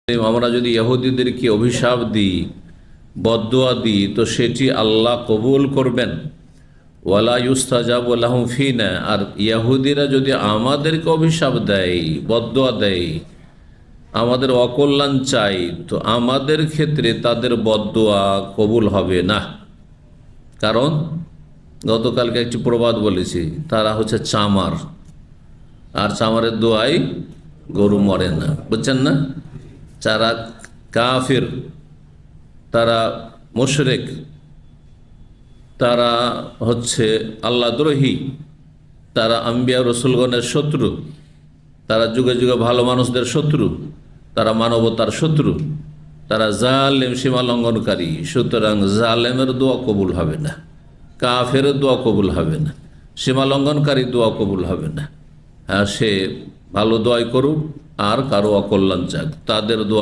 আমরা যদি ইহুদিদেরকে অভিশাপ দিই, বদদুয়া দিই, তো সেটি আল্লাহ কবুল করবেন। ওয়ালা ইউস্তাজাবু লাহুম ফিনা, আর ইহুদিরা যদি আমাদেরকে অভিশাপ দেয়, বদদুয়া দেয়, আমাদের অকল্যাণ চাই, তো আমাদের ক্ষেত্রে তাদের বদদুয়া কবুল হবে না। কারণ গতকালকে একটি প্রবাদ বলেছি, তারা হচ্ছে চামার, আর চামারের দোয়ায় গরু মরে না, বুঝছেন না? যারা কাফির, তারা মুশরিক, তারা হচ্ছে আল্লাহদ্রোহী, তারা আম্বিয়া রসুলগণের শত্রু, তারা যুগে যুগে ভালো মানুষদের শত্রু, তারা মানবতার শত্রু, তারা জালেম, সীমা লঙ্ঘনকারী। সুতরাং জালেমের দোয়া কবুল হবে না, কাফের দোয়া কবুল হবে না, সীমা লঙ্ঘনকারী দোয়া কবুল হবে না। হ্যাঁ, সে ভালো দোয়াই করুক আর কারো অকল্যাণ চাক, তাদের দোয়া